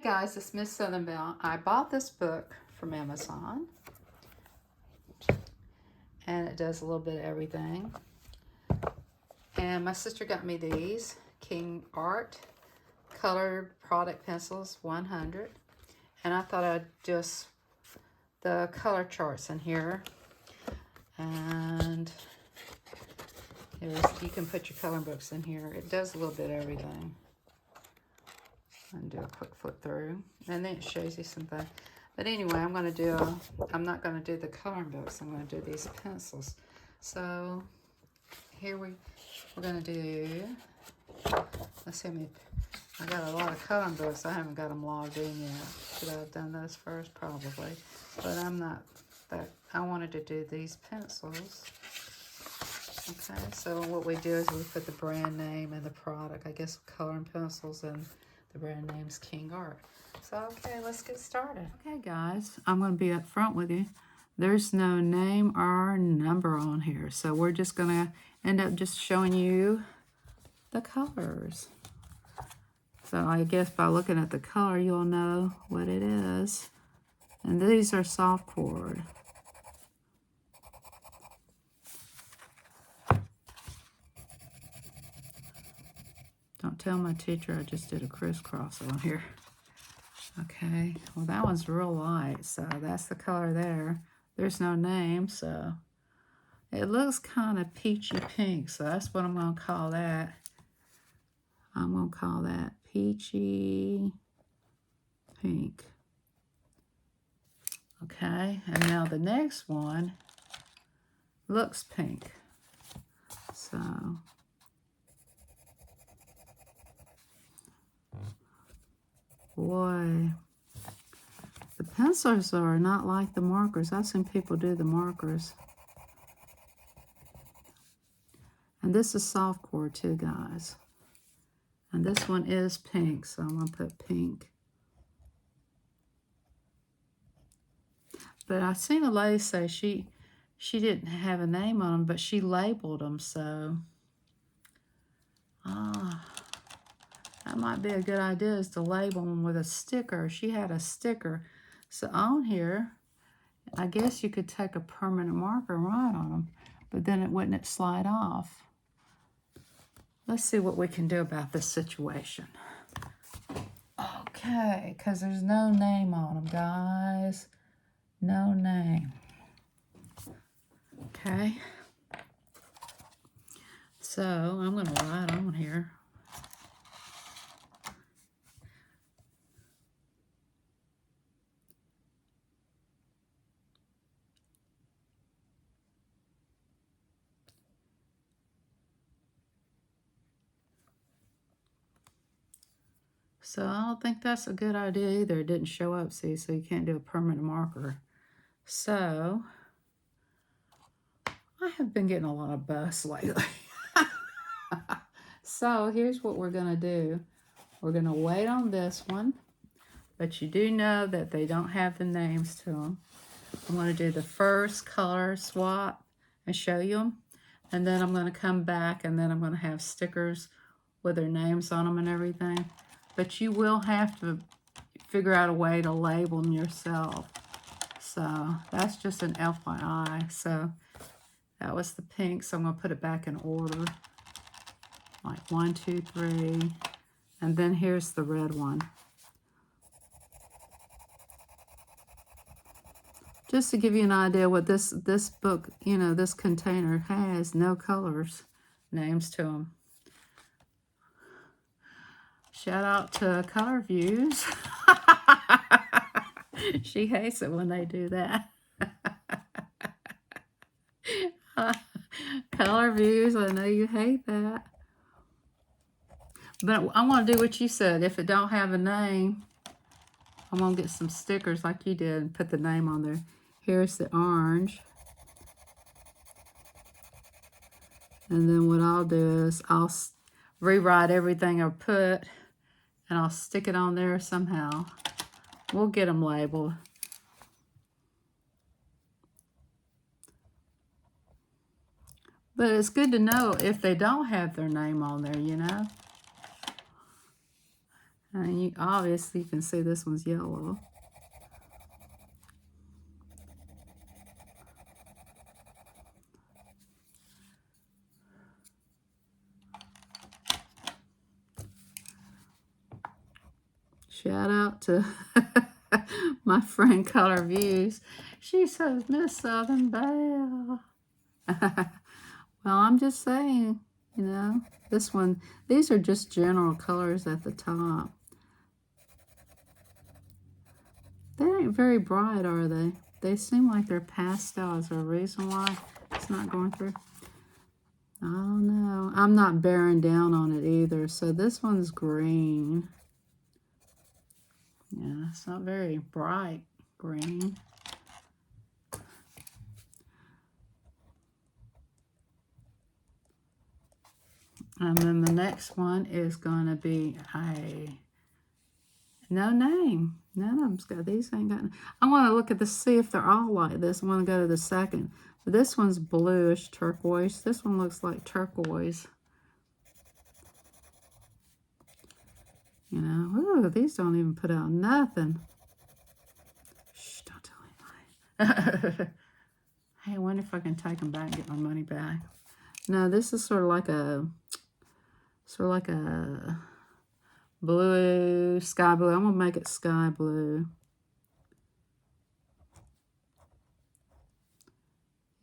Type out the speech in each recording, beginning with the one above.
Hey guys, it's Miss Southern Belle. I bought this book from Amazon and it does a little bit of everything. And my sister got me these King Art colored product pencils 100, and I thought I'd just the color charts in here, and you can put your coloring books in here. It does a little bit of everything. And do a quick flip through, and then it shows you something. But anyway, I'm not going to do the coloring books. I'm going to do these pencils. So here we're going to do, let's see, I got a lot of coloring books. I haven't got them logged in yet. Should I have done those first? Probably. But I'm not that, I wanted to do these pencils. Okay, so what we do is we put the brand name and the product, I guess coloring pencils, and the brand name's King Art. So, okay, let's get started. Okay, guys, I'm going to be up front with you. There's no name or number on here, so we're just going to end up just showing you the colors. So I guess by looking at the color, you'll know what it is. And these are soft cord. Don't tell my teacher I just did a crisscross on here. Okay, well that one's real light, so that's the color there. There's no name, so it looks kind of peachy pink, so that's what I'm going to call that. I'm going to call that peachy pink. Okay, and now the next one looks pink. So boy, the pencils are not like the markers. I've seen people do the markers. And this is soft core too, guys. And this one is pink, so I'm going to put pink. But I've seen a lady say she didn't have a name on them, but she labeled them, so that might be a good idea, is to label them with a sticker. She had a sticker. So on here, I guess you could take a permanent marker and write on them, but then it wouldn't slide off. Let's see what we can do about this situation. Okay, because there's no name on them, guys. No name. Okay. So I'm going to write on here. So I don't think that's a good idea either. It didn't show up, see, so you can't do a permanent marker. So I have been getting a lot of buzz lately. So here's what we're going to do. We're going to wait on this one, but you do know that they don't have the names to them. I'm going to do the first color swap and show you them. And then I'm going to come back, and then I'm going to have stickers with their names on them and everything. But you will have to figure out a way to label them yourself. So that's just an FYI. So that was the pink, so I'm going to put it back in order. Like 1, 2, 3. And then here's the red one. Just to give you an idea what this book, you know, this container has, no colors, names to them. Shout out to Color Views. She hates it when they do that. Color Views, I know you hate that. But I'm going to do what you said. If it don't have a name, I'm going to get some stickers like you did and put the name on there. Here's the orange. And then what I'll do is I'll rewrite everything I put, and I'll stick it on there somehow. We'll get them labeled. But it's good to know if they don't have their name on there, you know. And you obviously you can see this one's yellow. Shout out to my friend Color Views. She says, Miss Southern Belle. Well, I'm just saying, you know, this one, these are just general colors at the top. They ain't very bright, are they? They seem like they're pastel. Is there a reason why it's not going through? I don't know. I'm not bearing down on it either. So this one's green. Yeah, it's not very bright green. And then the next one is going to be a no name. None of them's got, these ain't got, I want to look at this, see if they're all like this. I want to go to the second. But this one's bluish turquoise. This one looks like turquoise. You know, ooh, these don't even put out nothing. Shh, don't tell anybody. Hey, I wonder if I can take them back and get my money back. No, this is sort of like a blue, sky blue. I'm going to make it sky blue.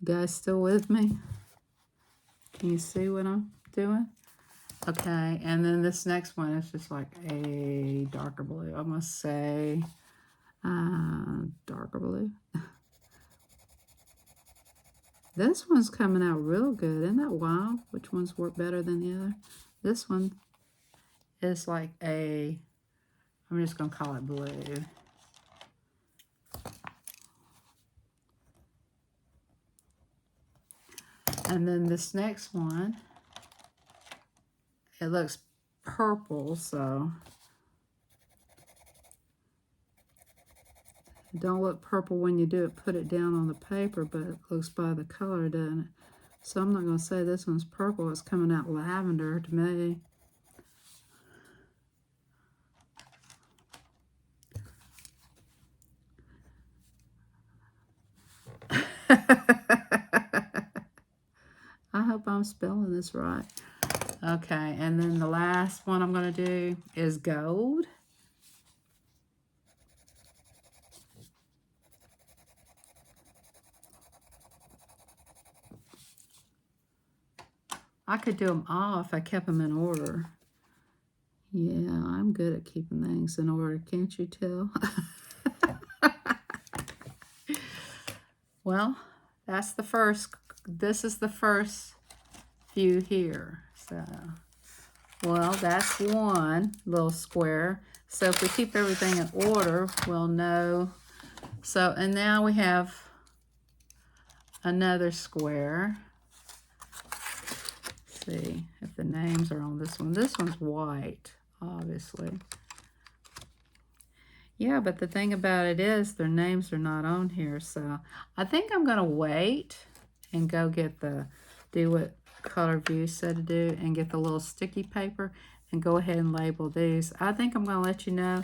You guys still with me? Can you see what I'm doing? Okay, and then this next one is just like a darker blue. I'm going to say darker blue. This one's coming out real good. Isn't that wild? Which ones work better than the other? This one is like a, I'm just going to call it blue. And then this next one, it looks purple, so it don't look purple when you do it, put it down on the paper, but it looks by the color, doesn't it? So I'm not going to say this one's purple. It's coming out lavender to me. I hope I'm spelling this right. Okay, and then the last one I'm going to do is gold. I could do them all if I kept them in order. Yeah, I'm good at keeping things in order, can't you tell? Well, that's the first, this is the first few here. So, well, that's one little square. So if we keep everything in order, we'll know. So, and now we have another square. Let's see if the names are on this one. This one's white, obviously. Yeah, but the thing about it is their names are not on here. So I think I'm going to wait and go get do what Color View said to do and get the little sticky paper and go ahead and label these. I think I'm going to let you know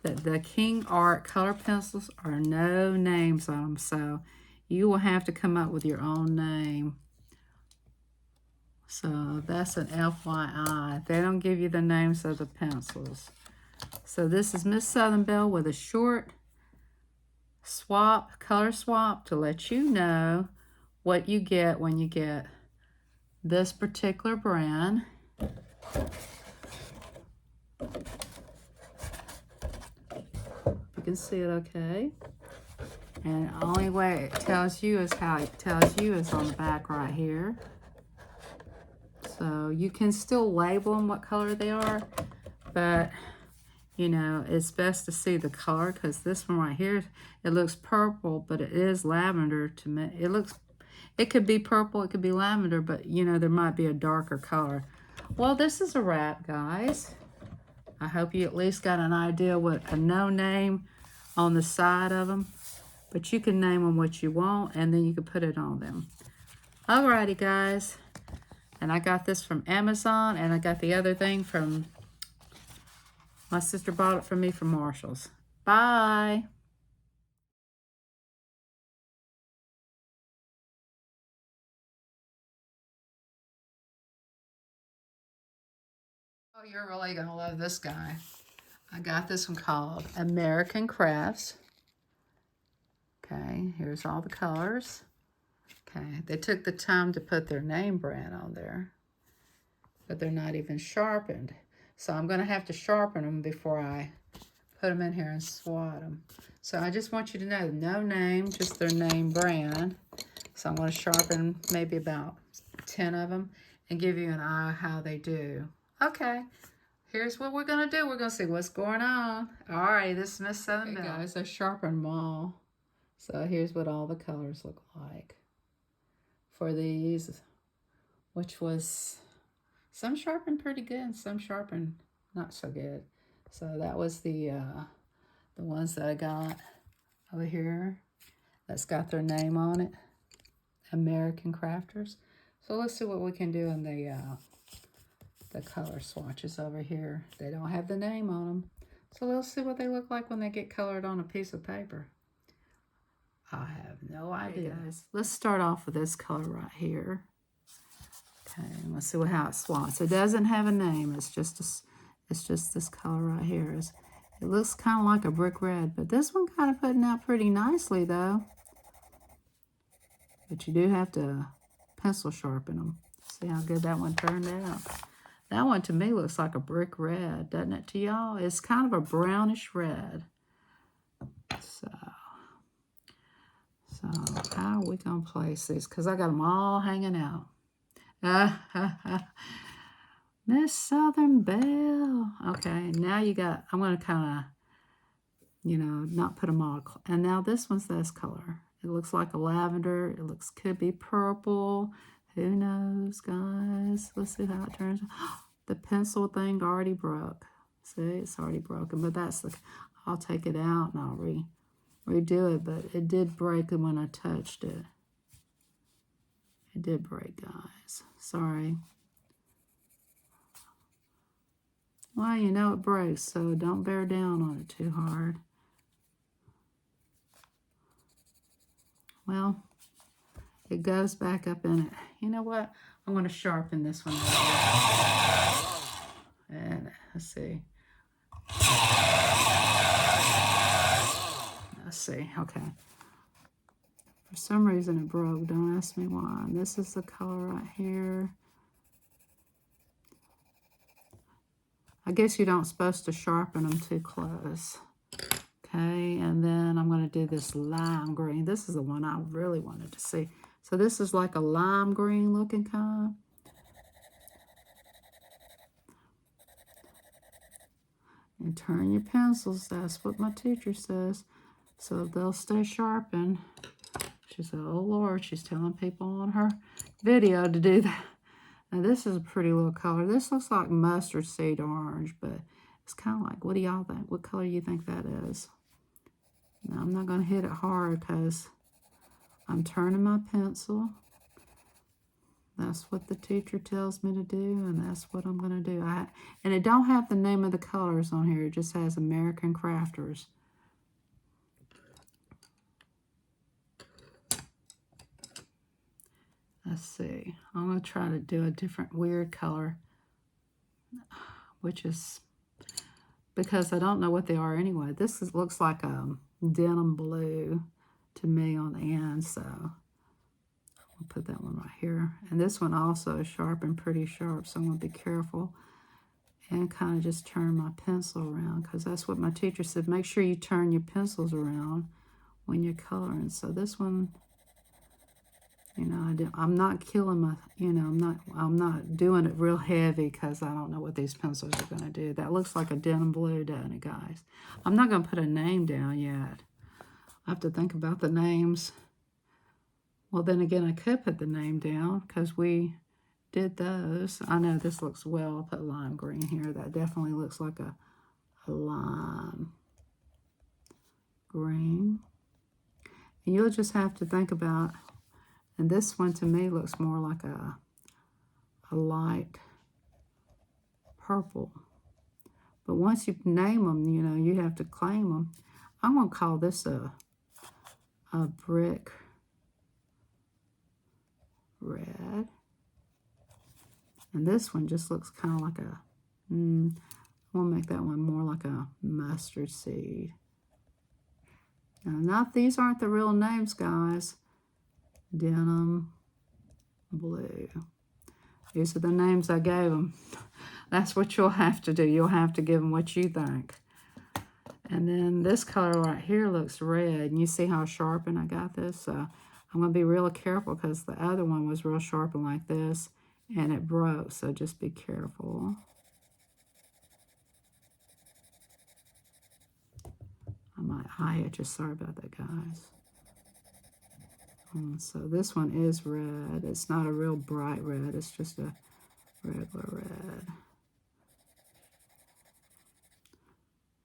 that the King Art color pencils are no names on them. So you will have to come up with your own name. So that's an FYI. They don't give you the names of the pencils. So this is Miss Southern Belle with a short color swap to let you know what you get when you get this particular brand. You can see it okay. And the only way it tells you is how it tells you is on the back right here. So you can still label them what color they are, but you know, it's best to see the color because this one right here, it looks purple, but it is lavender to me. It could be purple, it could be lavender, but you know, there might be a darker color. Well, this is a wrap, guys. I hope you at least got an idea what a no name on the side of them, but you can name them what you want and then you can put it on them. Alrighty, guys. And I got this from Amazon and I got the other thing from My sister bought it for me from Marshall's. Bye. Oh, you're really going to love this guy. I got this one called American Crafts. Okay, here's all the colors. Okay, they took the time to put their name brand on there, but they're not even sharpened. So I'm going to have to sharpen them before I put them in here and swat them. So I just want you to know, no name, just their name brand. So I'm going to sharpen maybe about 10 of them and give you an eye how they do. Okay, here's what we're going to do. We're going to see what's going on. All right, this is Miss Southern Belle. Guys, I sharpened them all. So here's what all the colors look like for these, which was some sharpened pretty good and some sharpened not so good. So that was the ones that I got over here that's got their name on it, American Crafters. So let's see what we can do in the color swatches over here. They don't have the name on them. So let's see what they look like when they get colored on a piece of paper. I have no idea. Okay, guys, let's start off with this color right here. Okay, let's see how it swats. It doesn't have a name. It's just this color right here. It looks kind of like a brick red, but this one kind of putting out pretty nicely though. But you do have to pencil sharpen them. See how good that one turned out. That one to me looks like a brick red, doesn't it to y'all? It's kind of a brownish red. So how are we going to place these? Because I got them all hanging out. Miss Southern Belle. Okay, now you got, I'm going to kind of, not put them all. And now this one's this color. It looks like a lavender. It could be purple. Who knows, guys? Let's see how it turns out. The pencil thing already broke. See, it's already broken. But I'll take it out and I'll redo it. But it did break when I touched it. It did break, guys. Sorry. Well, it breaks, so don't bear down on it too hard. Well, it goes back up in it. You know what? I'm going to sharpen this one right here. And let's see. Let's see. Okay. For some reason it broke. Don't ask me why. And this is the color right here. I guess you don't supposed to sharpen them too close. Okay, and then I'm going to do this lime green. This is the one I really wanted to see. So this is like a lime green looking kind. And turn your pencils. That's what my teacher says. So they'll stay sharpened. She said, oh Lord, she's telling people on her video to do that. Now this is a pretty little color. This looks like mustard seed orange, but it's kind of like, what do y'all think? What color do you think that is? Now I'm not going to hit it hard because I'm turning my pencil. That's what the teacher tells me to do, and that's what I'm going to do. And it don't have the name of the colors on here. It just has American Crafters. Let's see. I'm going to try to do a different weird color, which is because I don't know what they are anyway. This looks like a denim blue to me on the end, so I'll put that one right here. And this one also is sharp and pretty sharp, so I'm going to be careful and kind of just turn my pencil around because that's what my teacher said. Make sure you turn your pencils around when you're coloring. So this one, I'm not killing my, I'm not doing it real heavy because I don't know what these pencils are going to do. That looks like a denim blue, doesn't it, guys? I'm not going to put a name down yet. I have to think about the names. Well, then again, I could put the name down because we did those. I know this looks well. I'll put lime green here. That definitely looks like a lime green. And you'll just have to think about, and this one to me looks more like a light purple. But once you name them, you know, you have to claim them. I'm going to call this a brick red. And this one just looks kind of like a, I'm going to make that one more like a mustard seed. Now, these aren't the real names, guys. Denim blue. These are the names I gave them. That's what you'll have to do. You'll have to give them what you think. And then this color right here looks red. And you see how sharpened I got this? So I'm going to be real careful because the other one was real sharpened like this. And it broke. So just be careful. My eye itches. Sorry about that, guys. So this one is red. It's not a real bright red. It's just a regular red.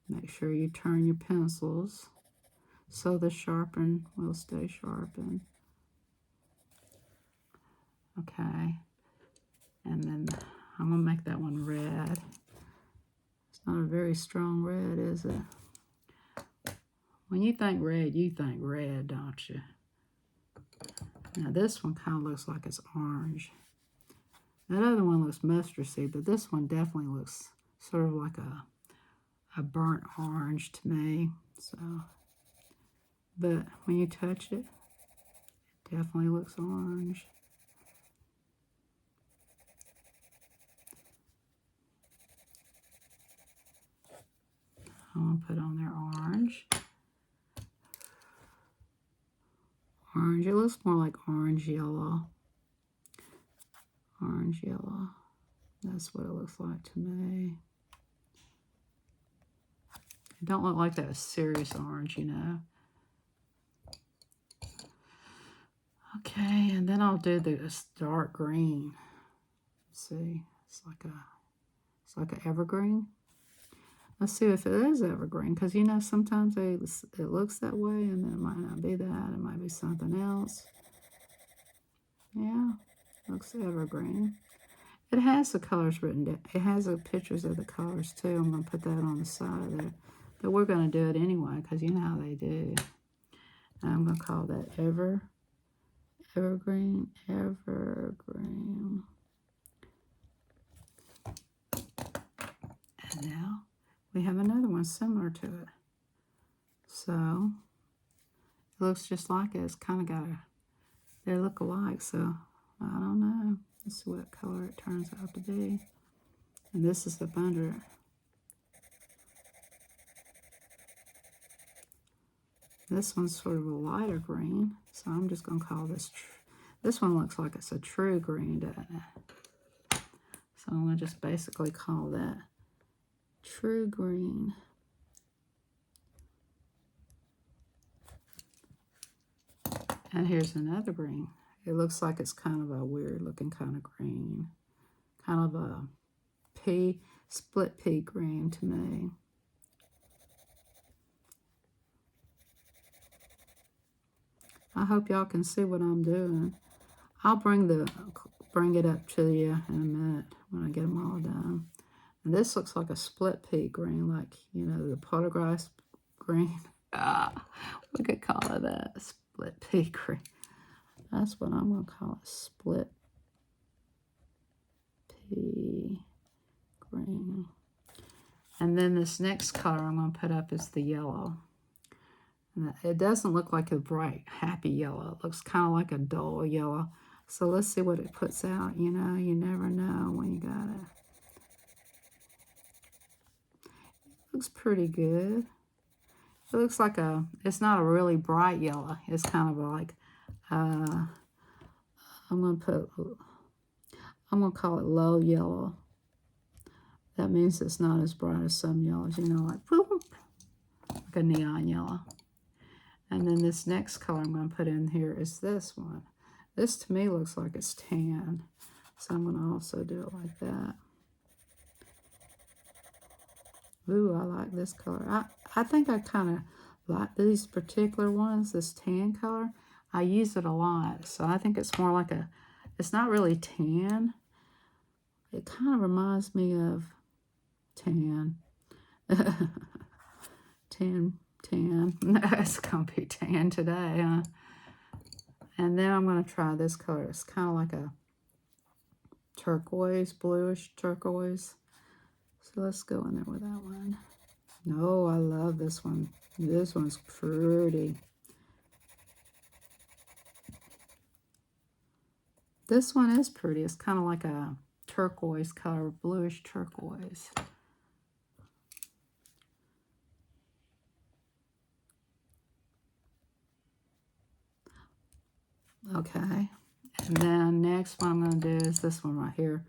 Make sure you turn your pencils so the sharpen will stay sharpened. Okay. And then I'm going to make that one red. It's not a very strong red, is it? When you think red, don't you? Now this one kind of looks like it's orange. That other one looks mustard seed, but this one definitely looks sort of like a burnt orange to me. So, but when you touch it, it definitely looks orange. I'm going to put on there orange. Orange, it looks more like orange yellow. Orange yellow. That's what it looks like to me. It don't look like that serious orange, you know. Okay, and then I'll do this dark green. Let's see, it's like an evergreen. Let's see if it is evergreen, because you know sometimes it looks that way, and then it might not be that. It might be something else. Yeah, looks evergreen. It has the colors written down. It has the pictures of the colors too. I'm going to put that on the side of there. But we're going to do it anyway, because you know how they do. And I'm going to call that evergreen. And now we have another one similar to it. So it looks just like it. It's kind of got they look alike. So I don't know. Let's see what color it turns out to be. And this is the under. This one's sort of a lighter green. So I'm just going to call this, this one looks like it's a true green, doesn't it? So I'm going to just basically call that true green. And here's another green. It looks like it's kind of a weird looking kind of green. Kind of a split pea green to me. I hope y'all can see what I'm doing. I'll bring it up to you in a minute when I get them all done. And this looks like a split pea green, like, you know, the photograph green. We could call it that, split pea green. That's what I'm going to call it, split pea green. And then this next color I'm going to put up is the yellow. And it doesn't look like a bright, happy yellow. It looks kind of like a dull yellow. So let's see what it puts out. You know, you never know when you got it. It looks pretty good. It looks like it's not a really bright yellow. It's kind of like, I'm going to call it low yellow. That means it's not as bright as some yellows, you know, like a neon yellow. And then this next color I'm going to put in here is this one. This to me looks like it's tan. So I'm going to also do it like that. Ooh, I like this color. I think I kind of like these particular ones, this tan color. I use it a lot. So I think it's more like it's not really tan. It kind of reminds me of tan. Tan. It's going to be tan today, huh? And then I'm going to try this color. It's kind of like a turquoise, bluish turquoise. So let's go in there with that one. No, I love this one. This one's pretty. This one is pretty. It's kind of like a turquoise color, bluish turquoise. Okay. And then next one I'm going to do is this one right here.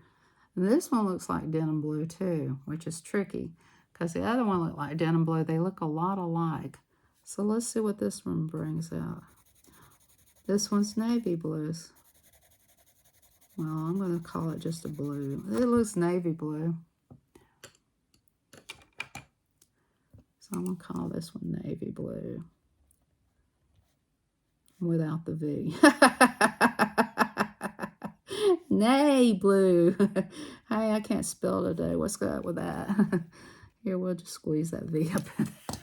And this one looks like denim blue too, which is tricky because the other one looked like denim blue. They look a lot alike. So let's see what this one brings out. This one's navy blues. Well, I'm going to call it just a blue. It looks navy blue. So I'm going to call this one navy blue. Without the V. Nay, blue. Hey, I can't spell today. What's up with that? Here, we'll just squeeze that V up in there.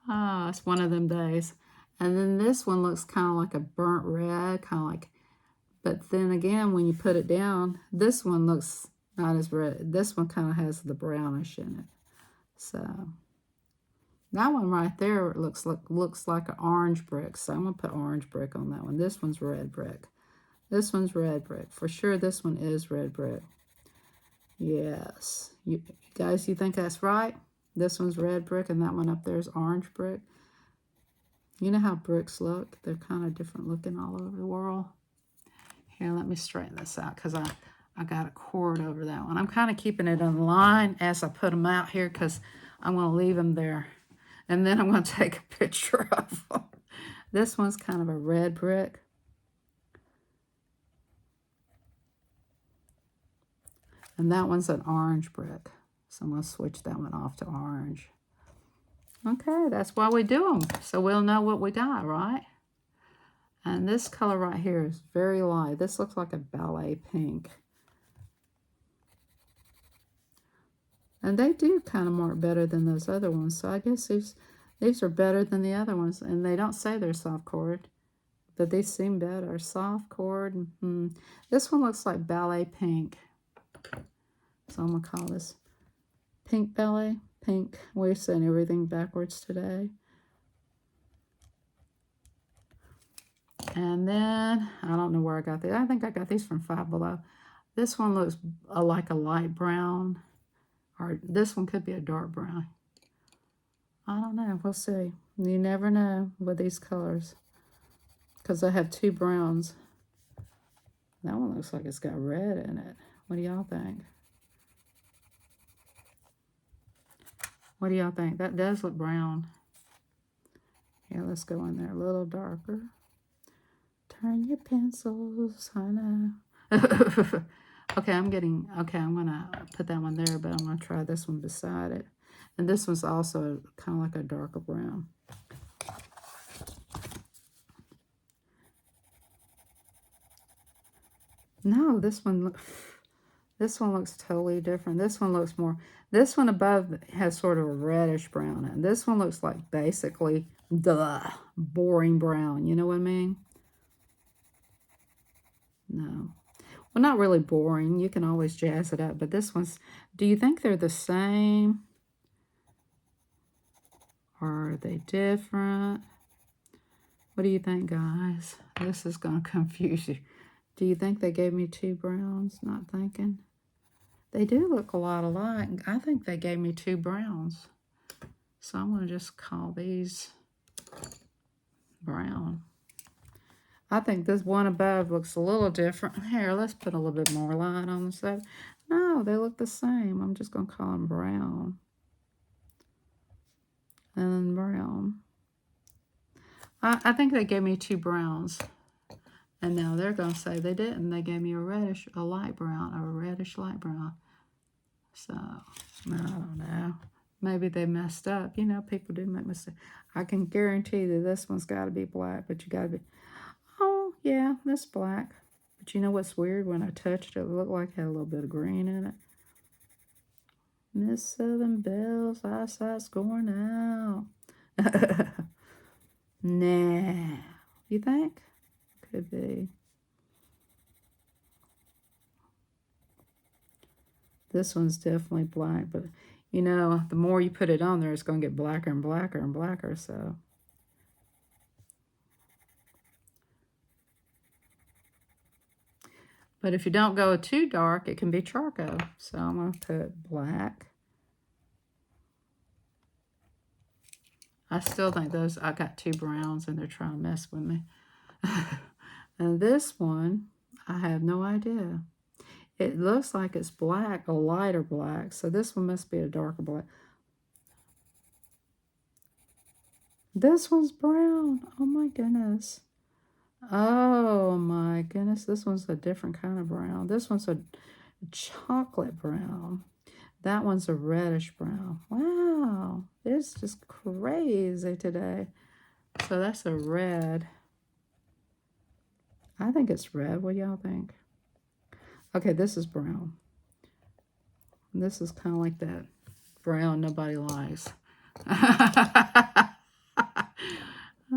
Oh, it's one of them days. And then this one looks kind of like a burnt red, kind of like, but then again, when you put it down, this one looks not as red. This one kind of has the brownish in it. So that one right there looks like an orange brick. So I'm going to put orange brick on that one. This one's red brick. This one's red brick. For sure, this one is red brick. Yes. You guys, you think that's right? This one's red brick, and that one up there is orange brick. You know how bricks look? They're kind of different looking all over the world. Here, let me straighten this out because I got a cord over that one. I'm kind of keeping it in line as I put them out here because I'm going to leave them there. And then I'm going to take a picture of them. This one's kind of a red brick. And that one's an orange brick. So I'm going to switch that one off to orange. Okay, that's why we do them. So we'll know what we got, right? And this color right here is very light. This looks like a ballet pink. And they do kind of mark better than those other ones. So I guess these are better than the other ones. And they don't say they're soft cord, but they seem better. Soft cord. This one looks like ballet pink. So I'm going to call this pink ballet. Pink. We're saying everything backwards today. And then, I don't know where I got these. I think I got these from Five Below. This one looks like a light brown. Or this one could be a dark brown. I don't know. We'll see. You never know with these colors. Because I have two browns. That one looks like it's got red in it. What do y'all think? What do y'all think? That does look brown. Yeah, let's go in there a little darker. Turn your pencils, I know. Okay, I'm going to put that one there, but I'm going to try this one beside it. And this one's also kind of like a darker brown. No, this one looks totally different. This one looks more, this one above has sort of a reddish brown. And this one looks like basically boring brown. You know what I mean? No. Well, not really boring. You can always jazz it up. But this one's, do you think they're the same? Or are they different? What do you think, guys? This is going to confuse you. Do you think they gave me two browns? Not thinking. They do look a lot alike. I think they gave me two browns. So I'm going to just call these brown. I think this one above looks a little different. Here, let's put a little bit more light on the side. No, they look the same. I'm just going to call them brown. And then brown. I think they gave me two browns. And now they're going to say they didn't. They gave me a light brown, or a reddish light brown. So, I don't know. Maybe they messed up. You know, people do make mistakes. I can guarantee that this one's got to be black, but you got to be... Oh, yeah, that's black. But you know what's weird? When I touched it, it looked like it had a little bit of green in it. Miss Southern Belle's eyesight's going out. Nah. You think? Could be. This one's definitely black, but you know, the more you put it on there, it's going to get blacker and blacker and blacker, so. But if you don't go too dark, it can be charcoal. So I'm going to put black. I still think those, I got two browns and they're trying to mess with me. And this one, I have no idea. It looks like it's black, a lighter black. So this one must be a darker black. This one's brown. Oh my goodness. Oh my goodness. This one's a different kind of brown. This one's a chocolate brown. That one's a reddish brown. Wow. It's just crazy today. So that's a red. I think it's red. What do y'all think? Okay, this is brown. This is kind of like that brown nobody likes.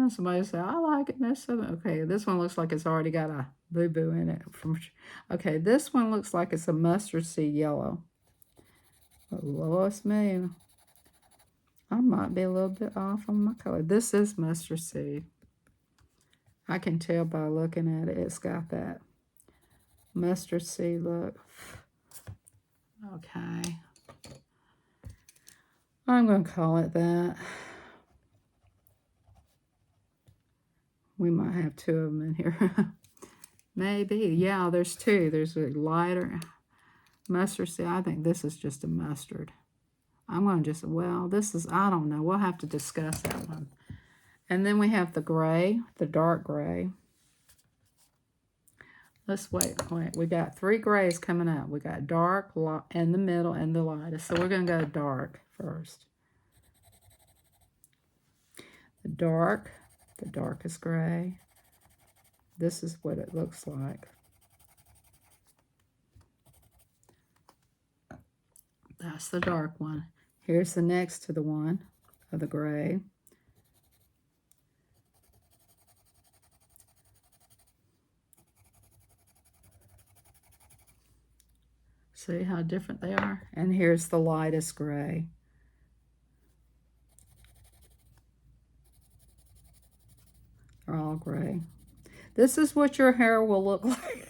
Somebody said, I like it, Miss Southern. Okay, this one looks like it's already got a boo-boo in it. Okay, this one looks like it's a mustard seed yellow. But Lois me, I might be a little bit off on my color. This is mustard seed. I can tell by looking at it, it's got that mustard seed look. Okay. I'm going to call it that. We might have two of them in here. Maybe. Yeah, there's two. There's a lighter mustard seed. I think this is just a mustard. I'm going to just, well, this is, I don't know. We'll have to discuss that one. And then we have the gray, the dark gray. Let's wait. We got three grays coming up. We got dark, in the middle, and the lightest. So we're going to go dark first. The darkest gray. This is what it looks like. That's the dark one. Here's the next to the one of the gray. See how different they are? And here's the lightest gray. They're all gray. This is what your hair will look like.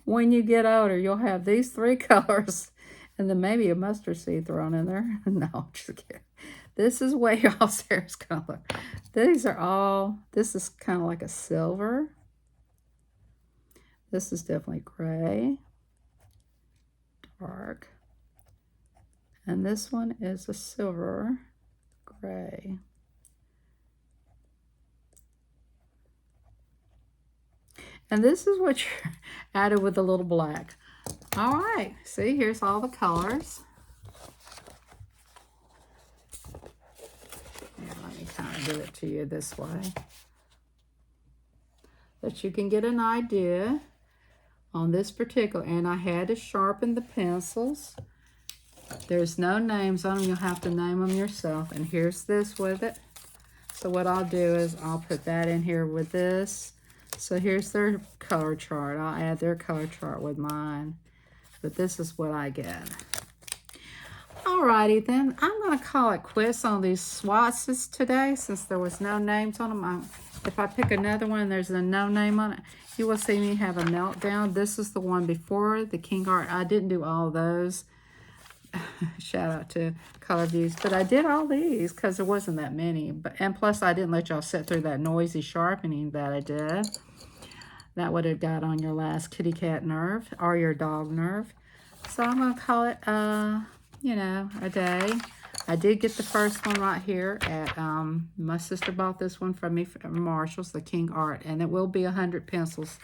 When you get older, you'll have these three colors. And then maybe a mustard seed thrown in there. No, just kidding. This is what y'all's hair is going to look. These are all, this is kind of like a silver. This is definitely gray, dark. And this one is a silver gray. And this is what you're added with a little black. All right, see, here's all the colors. Yeah, let me kind of do it to you this way, that you can get an idea on this particular. And I had to sharpen the pencils. There's no names on them. You'll have to name them yourself. And here's this with it. So what I'll do is I'll put that in here with this. So here's their color chart. I'll add their color chart with mine. But this is what I get. Alrighty then. I'm going to call it quits on these swatches today since there was no names on them. If I pick another one and there's a no name on it, you will see me have a meltdown. This is the one before the King Art. I didn't do all those. Shout out to Color Views. But I did all these because there wasn't that many. And plus, I didn't let y'all sit through that noisy sharpening that I did. That would have got on your last kitty cat nerve or your dog nerve. So I'm going to call it, you know, a day. I did get the first one right here at, my sister bought this one from me from Marshall's, the King Art. And it will be 100 pencils.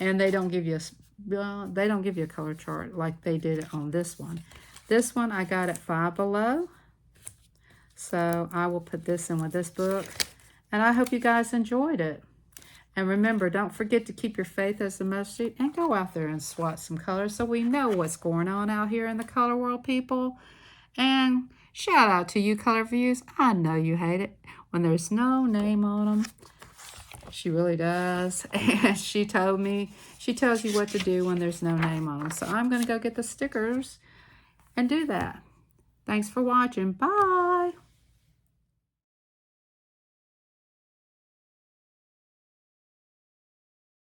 And they don't give you a color chart like they did on this one. This one I got at Five Below. So I will put this in with this book. And I hope you guys enjoyed it. And remember, don't forget to keep your faith as the mustard and go out there and swatch some colors so we know what's going on out here in the color world, people. And shout out to you, Color Views. I know you hate it when there's no name on them. She really does. And she told me, she tells you what to do when there's no name on them. So I'm going to go get the stickers and do that. Thanks for watching. Bye.